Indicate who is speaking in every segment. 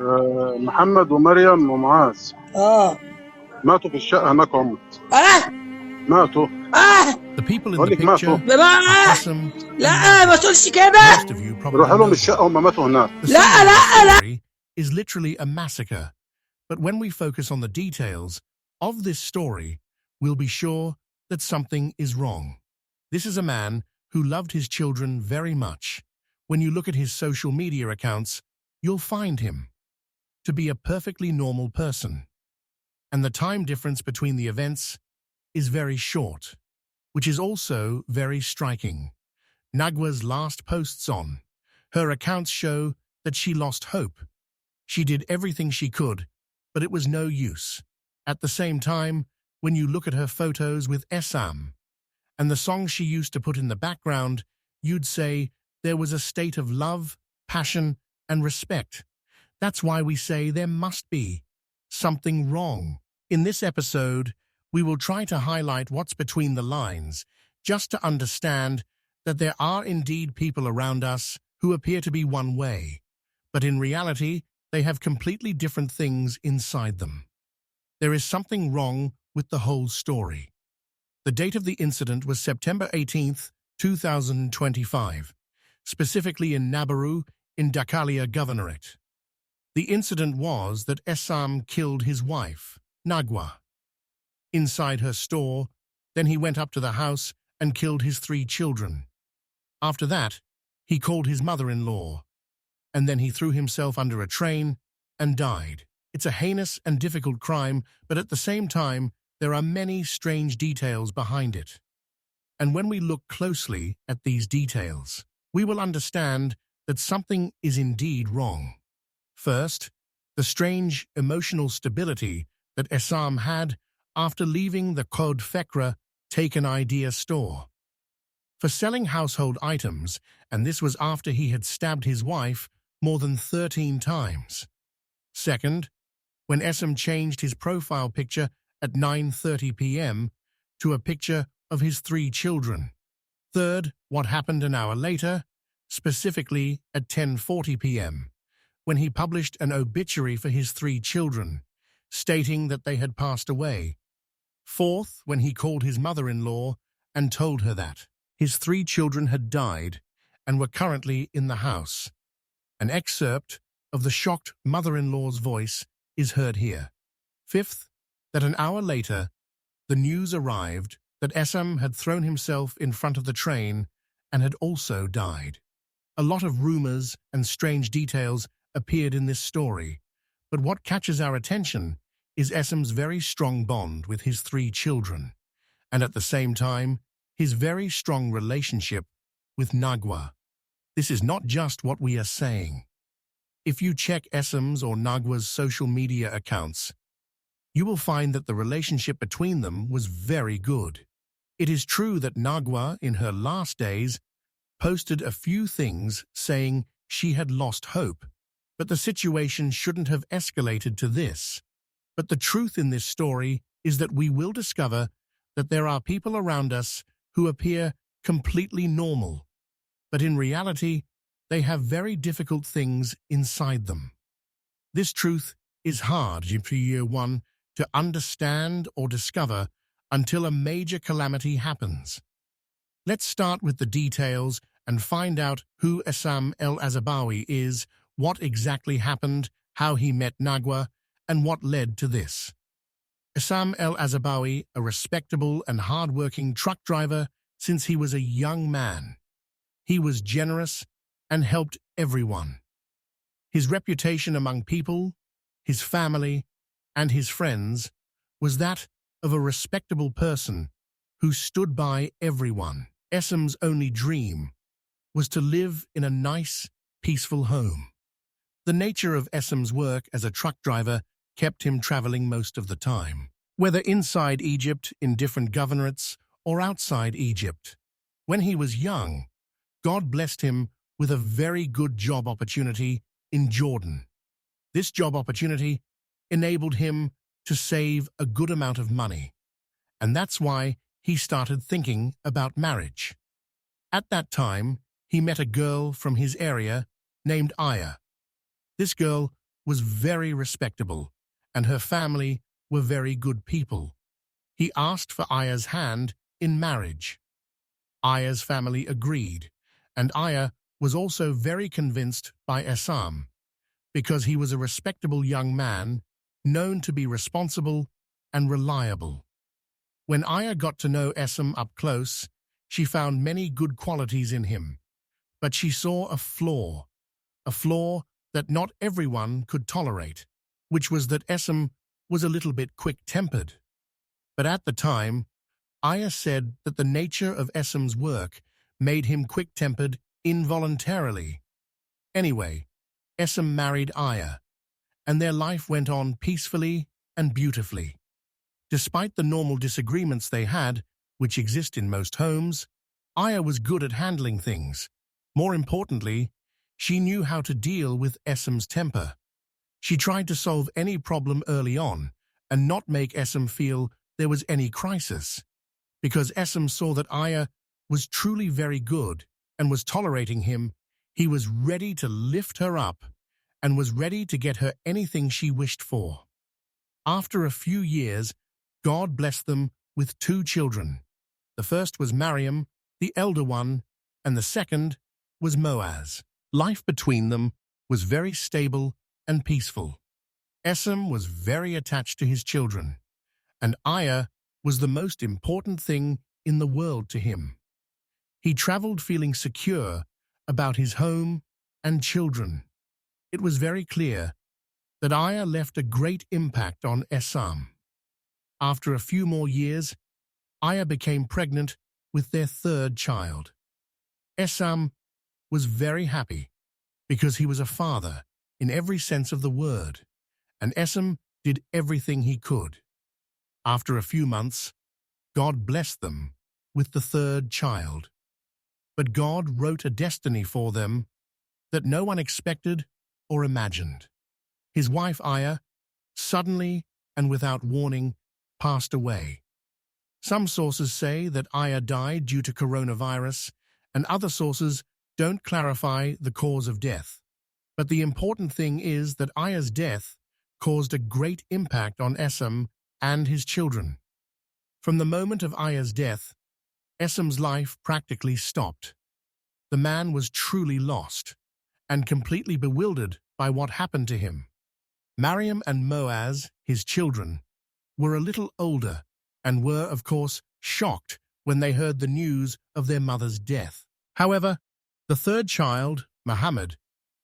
Speaker 1: محمد ومريم ومعاذ
Speaker 2: اه
Speaker 1: ماتوا في الشقة هناك عمر.
Speaker 2: اه
Speaker 1: ماتوا.
Speaker 3: The people in
Speaker 1: بقول
Speaker 3: the
Speaker 1: لك ماتوا.
Speaker 3: picture
Speaker 2: بابا
Speaker 3: are Essam and
Speaker 2: لا ما
Speaker 3: Nebro.
Speaker 2: تقولش كده.
Speaker 3: Most of you probably
Speaker 1: روح
Speaker 3: know
Speaker 1: لهم
Speaker 3: them.
Speaker 1: الشقة هم ماتوا هناك.
Speaker 3: The
Speaker 2: لا
Speaker 3: summary of
Speaker 2: لا
Speaker 3: the
Speaker 2: لا
Speaker 3: story is literally a massacre, but when we focus on the details of this story, we'll be sure that something is wrong. This is a man who loved his children very much. When you look at his social media accounts, you'll find him to be a perfectly normal person. And the time difference between the events is very short, which is also very striking. Nagwa's last posts on her accounts show that she lost hope. She did everything she could, but it was no use. At the same time, when you look at her photos with Essam and the songs she used to put in the background, you'd say there was a state of love, passion, and respect. That's why we say there must be something wrong. In this episode, we will try to highlight what's between the lines, just to understand that there are indeed people around us who appear to be one way, but in reality, they have completely different things inside them. There is something wrong with the whole story. The date of the incident was September 18th, 2025, specifically in Nebro in Dakalia Governorate. The incident was that Essam killed his wife, Nagwa, inside her store. Then he went up to the house and killed his 3 children. After that, he called his mother-in-law, and then he threw himself under a train and died. It's a heinous and difficult crime, but at the same time, there are many strange details behind it. And when we look closely at these details, we will understand that something is indeed wrong. First, the strange emotional stability that Essam had after leaving the Code Fekra Take-An Idea store for selling household items, and this was after he had stabbed his wife more than 13 times. Second, when Essam changed his profile picture at 9:30 p.m. to a picture of his 3 children. Third, what happened an hour later, specifically at 10:40 p.m., when he published an obituary for his 3 children, stating that they had passed away. Fourth, when he called his mother-in-law and told her that his 3 children had died and were currently in the house. An excerpt of the shocked mother-in-law's voice is heard here. Fifth, that an hour later, the news arrived that Essam had thrown himself in front of the train and had also died. A lot of rumors and strange details appeared in this story, but what catches our attention is Essam's very strong bond with his 3 children, and at the same time, his very strong relationship with Nagwa. This is not just what we are saying. If you check Essam's or Nagwa's social media accounts, you will find that the relationship between them was very good. It is true that Nagwa, in her last days, posted a few things saying she had lost hope, but the situation shouldn't have escalated to this. But the truth in this story is that we will discover that there are people around us who appear completely normal, but in reality, they have very difficult things inside them. This truth is hard for year one to understand or discover until a major calamity happens. Let's start with the details and find out who Essam El-Azabawi is, what exactly happened, how he met Nagwa, and what led to this. Essam El-Azabawi, a respectable and hard-working truck driver since he was a young man. He was generous and helped everyone. His reputation among people, his family, and his friends was that of a respectable person who stood by everyone. Essam's only dream was to live in a nice, peaceful home. The nature of Essam's work as a truck driver kept him traveling most of the time, whether inside Egypt in different governorates or outside Egypt. When he was young, God blessed him with a very good job opportunity in Jordan. This job opportunity enabled him to save a good amount of money, and that's why he started thinking about marriage. At that time, he met a girl from his area named Aya. This girl was very respectable, and her family were very good people. He asked for Aya's hand in marriage. Aya's family agreed, and Aya was also very convinced by Esam, because he was a respectable young man, known to be responsible and reliable. When Aya got to know Esam up close, she found many good qualities in him, but she saw a flaw that not everyone could tolerate, which was that Esam was a little bit quick-tempered. But at the time, Aya said that the nature of Esam's work made him quick-tempered involuntarily. Anyway, Esam married Aya, and their life went on peacefully and beautifully. Despite the normal disagreements they had, which exist in most homes, Aya was good at handling things. More importantly, she knew how to deal with Esam's temper. She tried to solve any problem early on and not make Esam feel there was any crisis. Because Esam saw that Aya was truly very good and was tolerating him, he was ready to lift her up and was ready to get her anything she wished for. After a few years, God blessed them with 2 children. The first was Mariam, the elder one, and the second was Moaz. Life between them was very stable and peaceful. Esam was very attached to his children, and Aya was the most important thing in the world to him. He traveled feeling secure about his home and children. It was very clear that Aya left a great impact on Esam. After a few more years, Aya became pregnant with their 3rd child. Esam was very happy because he was a father in every sense of the word, and Esam did everything he could. After a few months, God blessed them with the 3rd child. But God wrote a destiny for them that no one expected or imagined. His wife Aya, suddenly and without warning, passed away. Some sources say that Aya died due to coronavirus, and other sources don't clarify the cause of death. But the important thing is that Aya's death caused a great impact on Esam and his children. From the moment of Aya's death, Esam's life practically stopped. The man was truly lost and completely bewildered by what happened to him. Mariam and Moaz, his children, were a little older and were, of course, shocked when they heard the news of their mother's death. However, the 3rd child, Muhammad,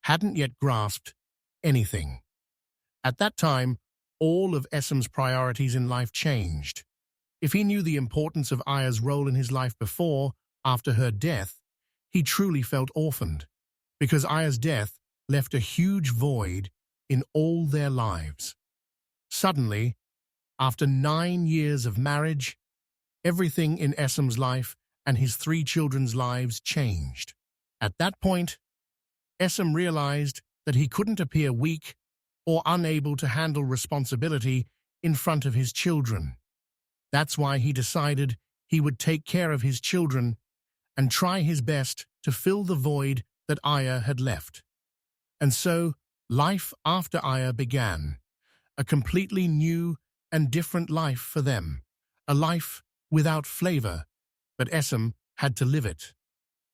Speaker 3: hadn't yet grasped anything. At that time, all of Esam's priorities in life changed. If he knew the importance of Aya's role in his life before, after her death, he truly felt orphaned, because Aya's death left a huge void in all their lives. Suddenly, after 9 years of marriage, everything in Esam's life and his 3 children's lives changed. At that point, Esam realized that he couldn't appear weak or unable to handle responsibility in front of his children. That's why he decided he would take care of his children and try his best to fill the void that Aya had left. And so, life after Aya began, a completely new and different life for them, a life without flavor, but Esam had to live it.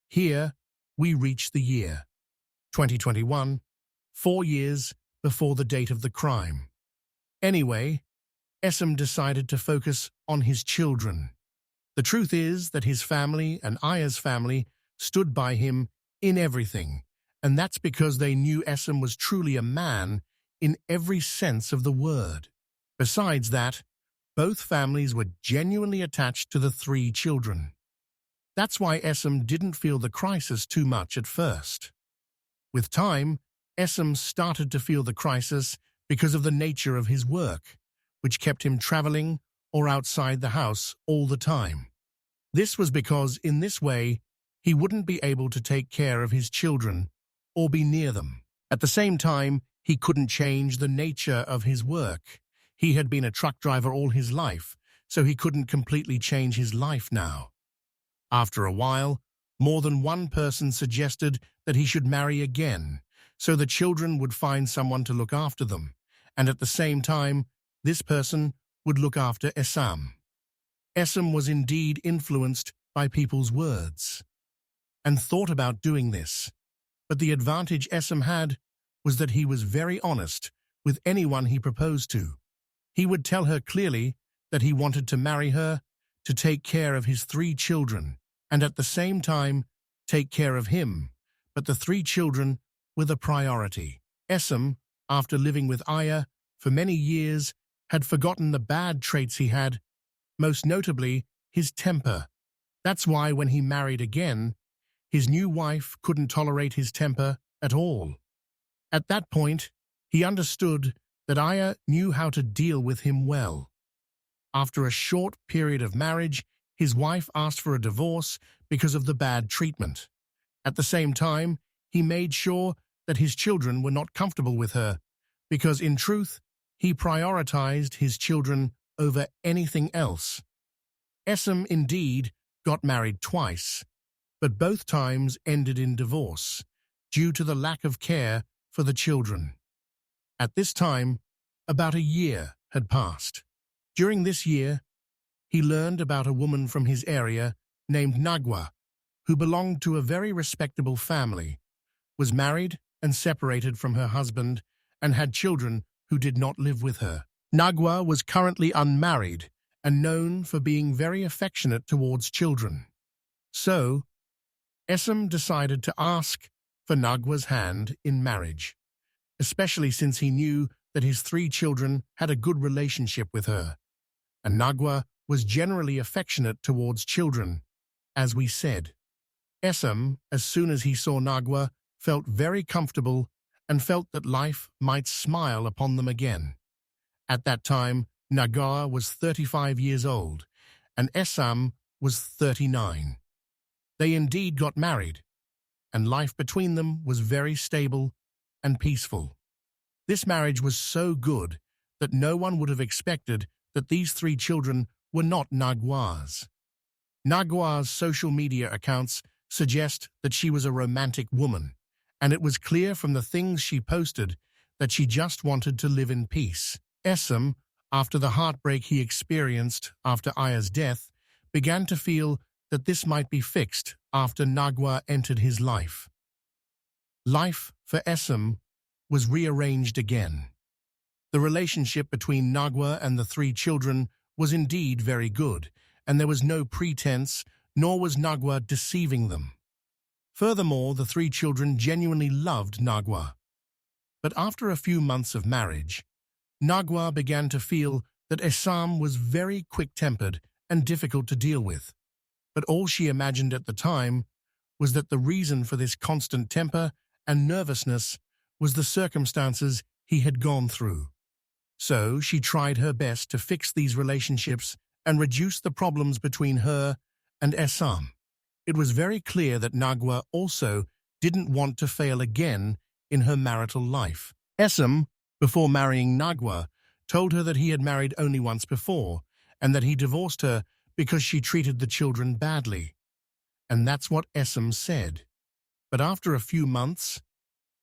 Speaker 3: Here, we reach the year 2021, 4 years before the date of the crime. Anyway, Esam decided to focus on his children. The truth is that his family and Aya's family stood by him in everything, and that's because they knew Esam was truly a man in every sense of the word. Besides that, both families were genuinely attached to the 3 children. That's why Esam didn't feel the crisis too much at first. With time, Esam started to feel the crisis because of the nature of his work, which kept him traveling or outside the house all the time. This was because, in this way, he wouldn't be able to take care of his children or be near them. At the same time, he couldn't change the nature of his work. He had been a truck driver all his life, so he couldn't completely change his life now. After a while, more than one person suggested that he should marry again, so the children would find someone to look after them, and at the same time, this person would look after Esam. Esam was indeed influenced by people's words and thought about doing this, but the advantage Esam had was that he was very honest with anyone he proposed to. He would tell her clearly that he wanted to marry her, to take care of his 3 children, and at the same time take care of him, but the 3 children were the priority. Esam, after living with Aya for many years, had forgotten the bad traits he had, most notably his temper. That's why when he married again, his new wife couldn't tolerate his temper at all. At that point, he understood that Aya knew how to deal with him well. After a short period of marriage, his wife asked for a divorce because of the bad treatment. At the same time, he made sure that his children were not comfortable with her, because in truth, he prioritized his children over anything else. Esam indeed got married twice, but both times ended in divorce due to the lack of care for the children. At this time, about a year had passed. During this year, he learned about a woman from his area named Nagwa, who belonged to a very respectable family, was married and separated from her husband, and had children who did not live with her. Nagwa was currently unmarried and known for being very affectionate towards children. So, Esam decided to ask for Nagwa's hand in marriage, especially since he knew that his 3 children had a good relationship with her, and Nagwa was generally affectionate towards children, as we said. Esam, as soon as he saw Nagwa, felt very comfortable and felt that life might smile upon them again. At that time, Nagwa was 35 years old, and Esam was 39. They indeed got married, and life between them was very stable and peaceful. This marriage was so good that no one would have expected that these 3 children were not Nagwa's. Nagwa's social media accounts suggest that she was a romantic woman, and it was clear from the things she posted that she just wanted to live in peace. Esam, after the heartbreak he experienced after Aya's death, began to feel that this might be fixed after Nagwa entered his life. Life for Esam was rearranged again. The relationship between Nagwa and the 3 children was indeed very good, and there was no pretense, nor was Nagwa deceiving them. Furthermore, the 3 children genuinely loved Nagwa. But after a few months of marriage, Nagwa began to feel that Esam was very quick-tempered and difficult to deal with. But all she imagined at the time was that the reason for this constant temper and nervousness was the circumstances he had gone through. So she tried her best to fix these relationships and reduce the problems between her and Esam. It was very clear that Nagwa also didn't want to fail again in her marital life. Esam, before marrying Nagwa, told her that he had married only once before and that he divorced her because she treated the children badly. And that's what Esam said. But after a few months,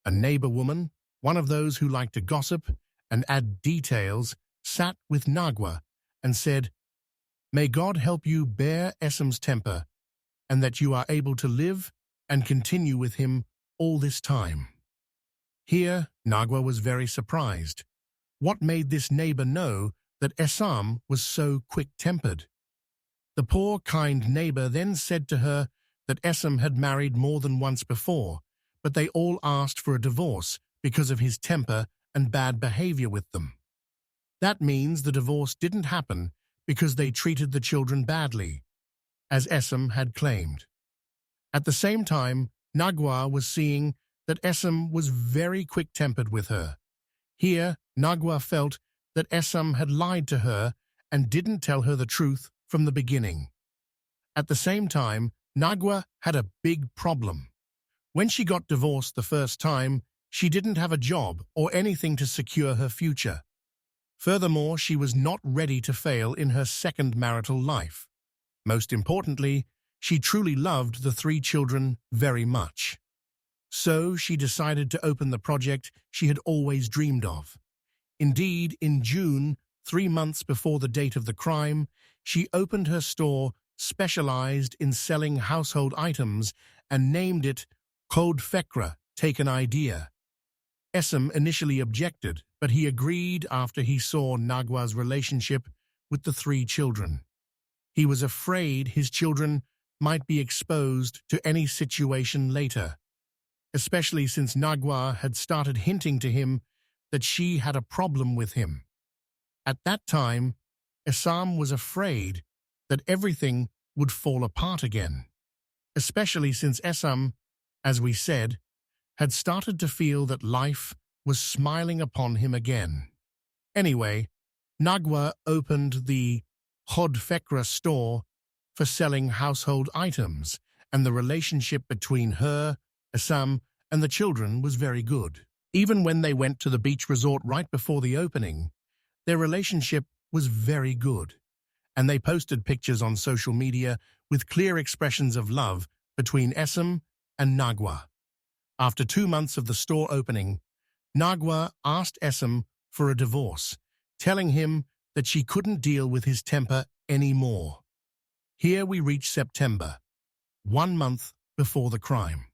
Speaker 3: a neighbor woman, one of those who like to gossip and add details, sat with Nagwa and said, "May God help you bear Esam's temper, and that you are able to live and continue with him all this time." Here, Nagwa was very surprised. What made this neighbor know that Esam was so quick-tempered? The poor, kind neighbor then said to her that Esam had married more than once before, but they all asked for a divorce because of his temper and bad behavior with them. That means the divorce didn't happen because they treated the children badly, as Esam had claimed. At the same time, Nagwa was seeing that Esam was very quick-tempered with her. Here, Nagwa felt that Esam had lied to her and didn't tell her the truth from the beginning. At the same time, Nagwa had a big problem. When she got divorced the first time, she didn't have a job or anything to secure her future. Furthermore, she was not ready to fail in her second marital life. Most importantly, she truly loved the 3 children very much. So she decided to open the project she had always dreamed of. Indeed, in June, 3 months before the date of the crime, she opened her store specialized in selling household items and named it Code Fekra, Take an Idea. Essam initially objected, but he agreed after he saw Nagwa's relationship with the 3 children. He was afraid his children might be exposed to any situation later, especially since Nagwa had started hinting to him that she had a problem with him. At that time, Essam was afraid that everything would fall apart again, especially since Essam, as we said, had started to feel that life was smiling upon him again. Anyway, Nagwa opened the Khod Fekra store for selling household items, and the relationship between her, Essam, and the children was very good. Even when they went to the beach resort right before the opening, their relationship was very good, and they posted pictures on social media with clear expressions of love between Essam and Nagwa. After 2 months of the store opening, Nagwa asked Essam for a divorce, telling him that she couldn't deal with his temper anymore. Here we reach September, 1 month before the crime.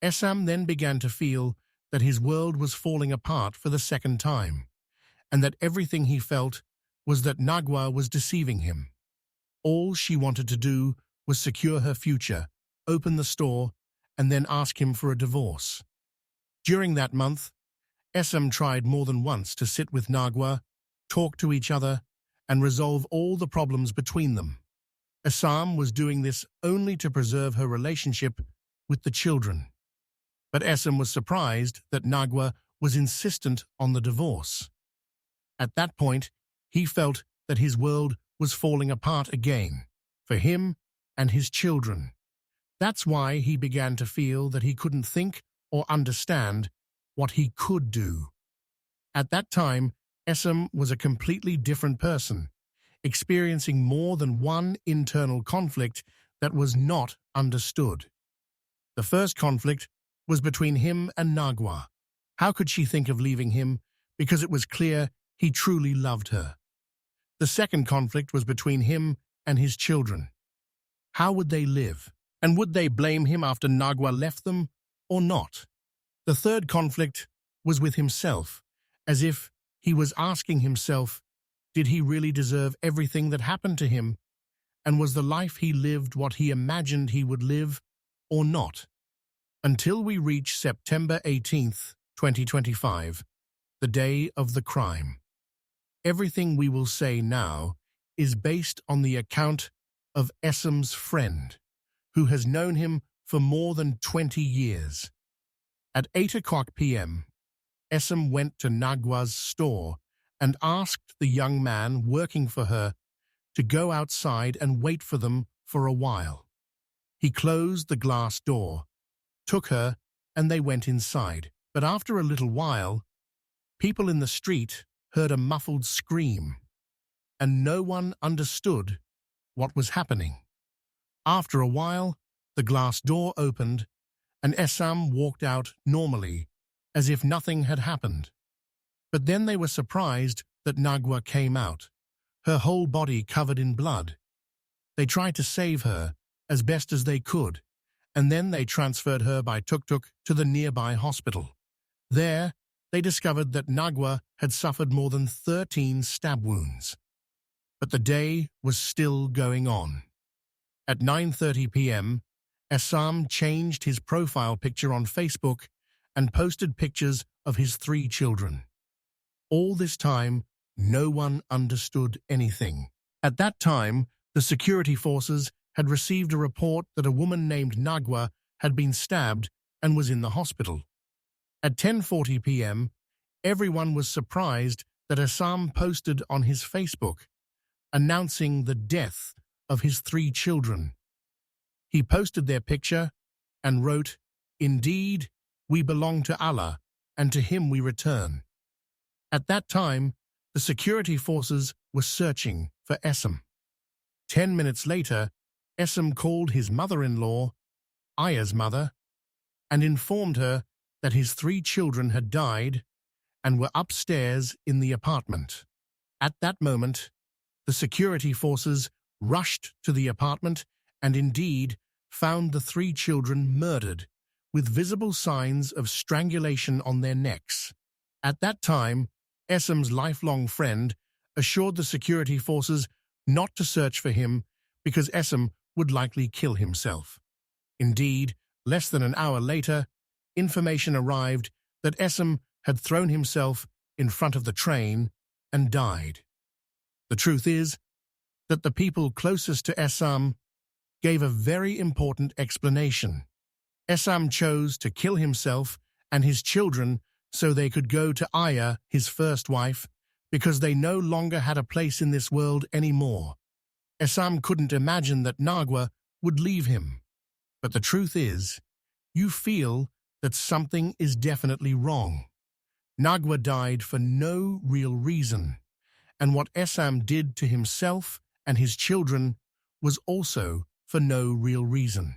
Speaker 3: Essam then began to feel that his world was falling apart for the second time, and that everything he felt was that Nagwa was deceiving him. All she wanted to do was secure her future, open the store, and then ask him for a divorce. During that month, Essam tried more than once to sit with Nagwa, talk to each other, and resolve all the problems between them. Essam was doing this only to preserve her relationship with the children. But Essam was surprised that Nagwa was insistent on the divorce. At that point, he felt that his world was falling apart again, for him and his children. That's why he began to feel that he couldn't think or understand what he could do. At that time, Essam was a completely different person, experiencing more than one internal conflict that was not understood. The first conflict was between him and Nagwa. How could she think of leaving him because it was clear he truly loved her? The second conflict was between him and his children. How would they live? And would they blame him after Nagwa left them or not? The third conflict was with himself, as if he was asking himself, did he really deserve everything that happened to him? And was the life he lived what he imagined he would live or not? Until we reach September 18th, 2025, the day of the crime. Everything we will say now is based on the account of Essam's friend, who has known him for more than 20 years. At 8 p.m., Essam went to Nagwa's store and asked the young man working for her to go outside and wait for them for a while. He closed the glass door, took her, and they went inside. But after a little while, people in the street heard a muffled scream, and no one understood what was happening. After a while, the glass door opened, and Essam walked out normally, as if nothing had happened. But then they were surprised that Nagwa came out, her whole body covered in blood. They tried to save her as best as they could, and then they transferred her by tuk-tuk to the nearby hospital. There, they discovered that Nagwa had suffered more than 13 stab wounds. But the day was still going on. At 9:30 p.m., Essam changed his profile picture on Facebook and posted pictures of his 3 children. All this time, no one understood anything. At that time, the security forces had received a report that a woman named Nagwa had been stabbed and was in the hospital. At 10:40 p.m., everyone was surprised that Essam posted on his Facebook, announcing the death of his 3 children. He posted their picture and wrote, "Indeed, we belong to Allah, and to Him we return." At that time, the security forces were searching for Essam. 10 minutes later, Essam called his mother-in-law, Aya's mother, and informed her that his 3 children had died and were upstairs in the apartment. At that moment, the security forces rushed to the apartment and indeed found the 3 children murdered, with visible signs of strangulation on their necks. At that time, Esam's lifelong friend assured the security forces not to search for him because Esam would likely kill himself. Indeed, less than an hour later, information arrived that Esam had thrown himself in front of the train and died. The truth is that the people closest to Esam gave a very important explanation. Esam chose to kill himself and his children so they could go to Aya, his first wife, because they no longer had a place in this world anymore. Esam couldn't imagine that Nagwa would leave him. But the truth is, you feel that something is definitely wrong. Nagwa died for no real reason, and what Esam did to himself and his children was also for no real reason.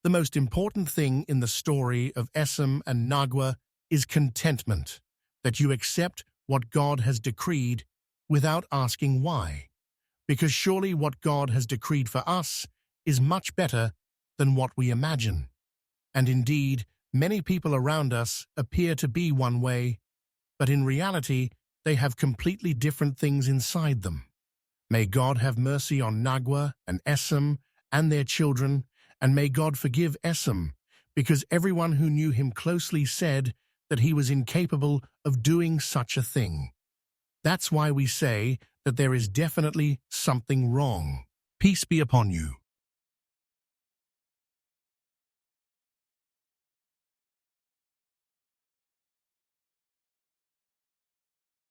Speaker 3: The most important thing in the story of Esam and Nagwa is contentment, that you accept what God has decreed without asking why, because surely what God has decreed for us is much better than what we imagine. And indeed, many people around us appear to be one way, but in reality, they have completely different things inside them. May God have mercy on Nagwa and Esam and their children, and may God forgive Esam, because everyone who knew him closely said that he was incapable of doing such a thing. That's why we say that there is definitely something wrong. Peace be upon you.